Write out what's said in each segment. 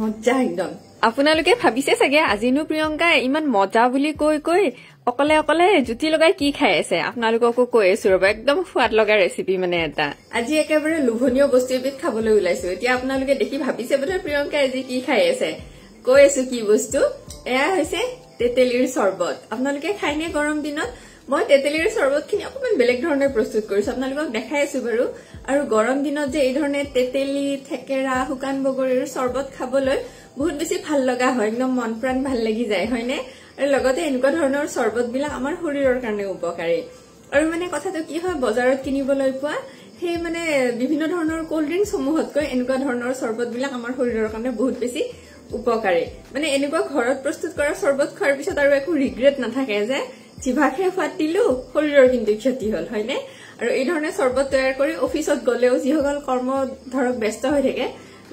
মজা একদম আপোনালোকে ভাবিছে চাগে আজিনো প্ৰিয়ংকা ইমান মজা বুলি কৈ কৈ অকলে অকলে জুতি লগাই কি খাই আছে আপোনালোককো কৈ আছো ৰবা একদম সোৱাদ লগা ৰেচিপি মানে এটা আজি একেবাৰে লোভনীয় বস্তু এবিধ খাবলৈ ওলাইছো এতিয়া আপোনালোকে দেখি ভাবিছে বোধ প্ৰিয়ংকা আজি কি খাই আছে কৈ আছো কি বস্তু এয়া হৈছে তেতেলীৰ চৰবত আপোনালোকে খাইনে গৰম দিনত মই তেতেলীৰ চৰবতখিনি অকমান বেলেগ ধৰণে প্ৰস্তুত কৰিছো আপোনালোকক দেখাই আছো বাৰু আৰু গৰম দিনত যে এই ধৰণে তেতেলী থেকেৰা শুকান বগৰীৰ চৰবত খাবলৈ বহুত বেছি ভাল লগা হয় একদম মন প্ৰাণ ভাল লাগি যায় হয়নে আৰু লগতে এনেকুৱা ধৰণৰ চৰবতবিলাক আমাৰ শৰীৰৰ কাৰণে উপকাৰী আৰু মানে কথাটো কি হয় বজাৰত কিনিবলৈ পোৱা সেই মানে বিভিন্ন ধৰণৰ কোল্ড ড্ৰিংকছ সমূহতকৈ এনেকুৱা ধৰণৰ চৰবতবিলাক আমাৰ শৰীৰৰ কাৰণে বহুত বেছি উপকাৰী মানে এনেকুৱা ঘৰত প্ৰস্তুত কৰা চৰবত খোৱাৰ পিছত আৰু একো ৰিগ্ৰেট নাথাকে যে জিভাখে সোৱাদ দিলো শৰীৰৰ কিন্তু ক্ষতি হল হয়নে আৰু এই ধৰণে চৰবত তৈয়াৰ কৰি অফিচত গলেও যিসকল কৰ্ম ধৰক ব্যস্ত হৈ থাকে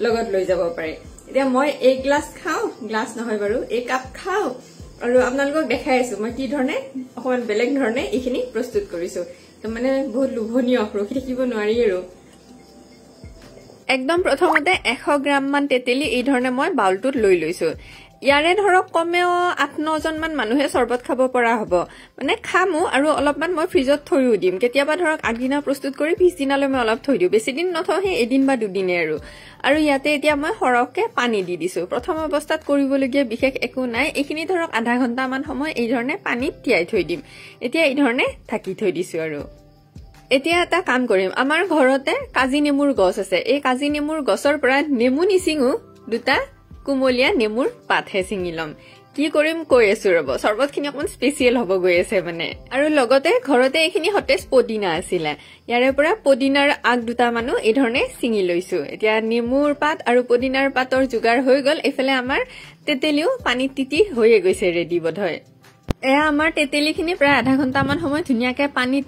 লগত লৈ যাব পাৰে এতিয়া মই এক গ্লাছ খাও গ্লাছ নহয় বাৰু এক কাপ খাও আৰু আপোনালোকক দেখাই আছো মই কি ধৰণে অকমান বেলেগ ধৰণে এইখিনি প্ৰস্তুত কৰিছো মানে বহুত লোভনীয় ৰখি থাকিব নোৱাৰি আৰু একদম প্ৰথমতে 100 গ্ৰাম মান তেতেলী এই ধৰণে মই বাউলটোত লৈ লৈছো ইয়াৰে ধৰক কমেও 8-9 জন মান মানুহে চৰবত খাব পৰা হ'ব মানে খামো আৰু অলপমান মই ফ্ৰিজত থৈও দিম কেতিয়াবা ধৰক আগদিনা প্ৰস্তুত কৰি পিছদিনালৈ মই অলপ থৈ দিও বেছি দিন নথওঁ হে এদিন বা দুদিনে আৰু ইয়াতে এতিয়া মই সৰহকে পানী দি দিছো প্ৰথম অৱস্থাত কৰিবলগীয়া বিশেষ একো নাই এইখিনি ধৰক আধা ঘণ্টা মান সময় এই ধৰণে পানীত তিয়াই থৈ দিম এতিয়া এই ধৰণে ঢাকি থৈ দিছো আৰু এতিয়া এটা কাম কৰিম আমাৰ ঘৰতে কাজি নেমুৰ গছ আছে এই কাজি নেমুৰ গছৰ পৰা নেমু নিচিঙো দুটা কুমলীয়া নেমুৰ পাতহে ছিঙি লম কি কৰিম কৈ আছো ৰব চৰবতখিনি অকমান স্পেচিয়েল হ'ব গৈ আছে মানে আৰু লগতে ঘৰতে এইখিনি সতেজ পদিনা আছিলে ইয়াৰে পৰা পদিনাৰ আগ দুটা মানো এই ধৰণে ছিঙি লৈছো এতিয়া নেমুৰ পাত আৰু পদিনাৰ পাতৰ যোগাৰ হৈ গল এফালে আমাৰ তেতেলিও পানীত তিতি হৈয়ে গৈছে ৰেডি বোধহয় এয়া আমাৰ তেতেলীখিনি প্ৰায় আধা ঘণ্টা মান সময় ধুনীয়াকে পানীত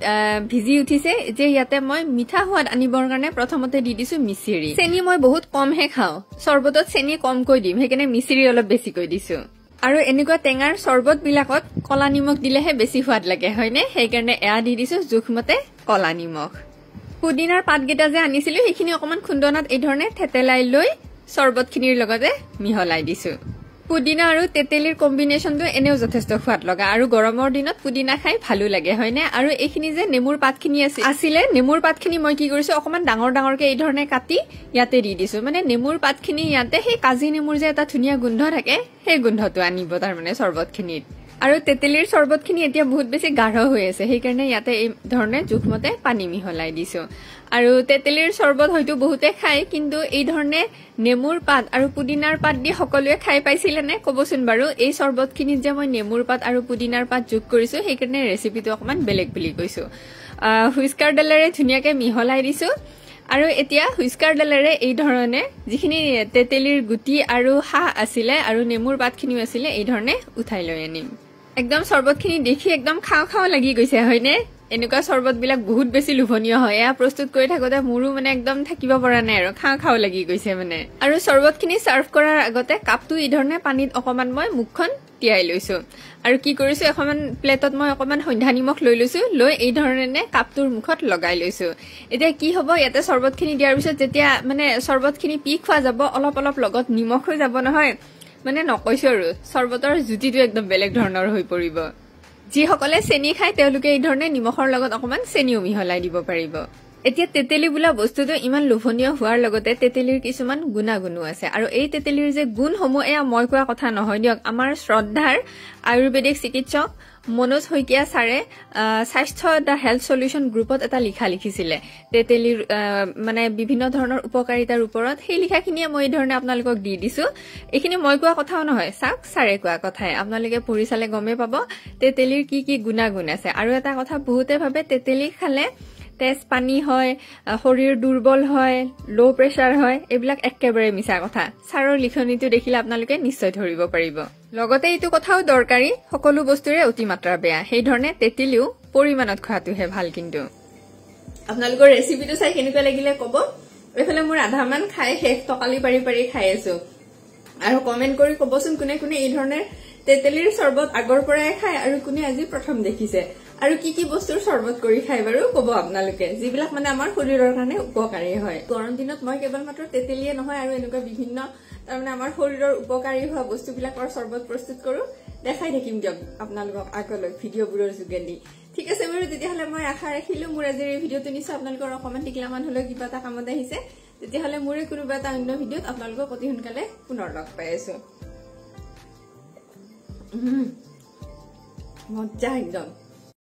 ভিজি উঠিছে যে ইয়াতে মই মিঠা সোৱাদ আনিবৰ কাৰণে প্ৰথমতে দি দিছো মিচিৰি চেনি মই বহুত কমহে খাওঁ চৰবতত চেনি কমকৈ দিম সেইকাৰণে মিচিৰি অলপ বেছিকৈ দিছো আৰু এনেকুৱা টেঙাৰ চৰবত বিলাকত কলা নিমখ দিলেহে বেছি সোৱাদ লাগে হয়নে সেইকাৰণে এয়া দি দিছো জোখমতে কলা নিমখ পুদিনাৰ পাতকেইটা যে আনিছিলো সেইখিনি অকমান খুন্দনাত এই ধৰণে থেতেলাই লৈ চৰবতখিনিৰ লগতে মিহলাই দিছো পুদিনা আৰু তেতেলীৰ কম্বিনেশনটো এনেও যথেষ্ট সোৱাদ লগা আৰু গৰমৰ দিনত পুদিনা খাই ভালো লাগে হয়নে আৰু এইখিনি যে নেমুৰ পাতখিনি আছিলে নেমুৰ পাতখিনি মই কি কৰিছো অকমান ডাঙৰ ডাঙৰকে এই ধৰণে কাটি ইয়াতে দি দিছো মানে নেমুৰ পাতখিনি ইয়াতে সেই কাজি নেমুৰ যে এটা ধুনীয়া গোন্ধ থাকে সেই গোন্ধটো আনিব তাৰ মানে চৰবতখিনিত আৰু তেতেলীৰ চৰবতখিনি এতিয়া বহুত বেছি গাঢ় হৈ আছে সেইকাৰণে ইয়াতে এই ধৰণে জোখমতে পানী মিহলাই দিছো আৰু তেতেলীৰ চৰবত হয়তো বহুতে খায় কিন্তু এই ধৰণে নেমুৰ পাত আৰু পুদিনাৰ পাত দি সকলোৱে খাই পাইছিলে নে কবচোন বাৰু এই চৰবতখিনিত যে মই নেমুৰ পাত আৰু পুদিনাৰ পাত যোগ কৰিছো সেইকাৰণে ৰেচিপিটো অকমান বেলেগ বুলি কৈছো হুইস্কাৰ ডালেৰে ধুনীয়াকে মিহলাই দিছো আৰু এতিয়া হুইস্কাৰ ডালেৰে এই ধৰণে যিখিনি তেতেলীৰ গুটি আৰু হাঁহ আছিলে আৰু নেমুৰ পাতখিনিও আছিলে এই ধৰণে উঠাই লৈ আনিম একদম চৰবতখিনি দেখি একদম খাও খাও লাগি গৈছে হয়নে এনেকুৱা চৰবতবিলাক বহুত বেছি লোভনীয় হয় এয়া প্ৰস্তুত কৰি থাকোতে মোৰো মানে একদম থাকিব পৰা নাই আৰু খাও খাও লাগি গৈছে মানে আৰু চৰবতখিনি সাৰ্ভ কৰাৰ আগতে কাপটো এই ধৰণে পানীত অকমান মই মুখখন তিয়াই লৈছো আৰু কি কৰিছো এখন প্লেটত মই অকমান সন্ধ্যা নিমখ লৈ লৈছো লৈ এই ধৰণে কাপটোৰ মুখত লগাই লৈছো এতিয়া কি হ'ব ইয়াতে চৰবতখিনি দিয়াৰ পিছত যেতিয়া মানে চৰবতখিনি পি খোৱা যাব অলপ অলপ লগত নিমখ হৈ যাব নহয় মানে নকৈছো আৰু চৰবতৰ জুতিটো একদম বেলেগ ধৰণৰ হৈ পৰিব যিসকলে চেনি খায় তেওঁলোকে এই ধৰণে নিমখৰ লগত অকমান চেনিও মিহলাই দিব পাৰিব এতিয়া তেতেলী বোলা বস্তুটো ইমান লোভনীয় হোৱাৰ লগতে তেতেলীৰ কিছুমান গুণাগুণো আছে আৰু এই তেতেলীৰ যে গুণসমূহ এয়া মই কোৱা কথা নহয় দিয়ক আমাৰ শ্ৰদ্ধাৰ আয়ুৰ্বেদিক চিকিৎসক মনোজ শইকীয়া ছাৰে স্বাস্থ্য দা হেল্থ সলিউশন গ্ৰুপত এটা লিখিছিলে তেতেলীৰ মানে বিভিন্ন ধৰণৰ উপকাৰিতাৰ ওপৰত সেই লিখাখিনিয়ে মই এই ধৰণে আপোনালোকক দি দিছো এইখিনি মই কোৱা কথাও নহয় চাওক ছাৰে কোৱা কথাই আপোনালোকে পঢ়ি চালে গমে পাব তেতেলীৰ কি কি গুণাগুণ আছে আৰু এটা কথা বহুতে ভাবে তেতেলী খালে তেজ পানী হয় শৰীৰ দুৰ্বল হয় লো প্ৰেছাৰ হয় এইবিলাক একেবাৰে মিছা কথা ছাৰৰ লিখনিটো দেখিলে আপোনালোকে নিশ্চয় ধৰিব পাৰিব লগতে এইটো কথাও দৰকাৰী সকলো বস্তুৰে অতিমাত্ৰা বেয়া সেই ধৰণে তেতেলীও পৰিমাণত খোৱাটোহে ভাল কিন্তু আপোনালোকৰ ৰেচিপিটো চাই কেনেকুৱা লাগিলে কব এফালে মোৰ আধা মান খাই শেষ টকালি পাৰি পাৰি খাই আছো আৰু কমেন্ট কৰি কবচোন কোনে কোনে এই ধৰণে তেতেলীৰ চৰবত আগৰ পৰাই খায় আৰু কোনে আজি প্ৰথম দেখিছে আৰু কি কি বস্তুৰ চৰবত কৰি খাই বাৰু কব আপোনালোকে যিবিলাক মানে আমাৰ শৰীৰৰ কাৰণে উপকাৰী হয় গৰম দিনত মই কেৱল মাত্ৰ তেতেলীয়ে নহয় আৰু এনেকুৱা বিভিন্ন তাৰমানে আমাৰ শৰীৰৰ উপকাৰী হোৱা বস্তুবিলাকৰ চৰ্বত প্ৰস্তুত কৰো দেখাই থাকিম দিয়ক আপোনালোকক আগলৈ ভিডিঅ'বোৰৰ যোগেদি ঠিক আছে বাৰু তেতিয়াহ'লে মই আশা ৰাখিলো মোৰ আজিৰ এই ভিডিঅ'টো নিশ্চয় আপোনালোকৰ অকমান টিকলামান হলেও কিবা এটা কামত আহিছে তেতিয়াহ'লে মোৰ কোনোবা এটা অন্য ভিডিঅ'ত আপোনালোকক অতি সোনকালে পুনৰ লগ পাই আছো মজা একদম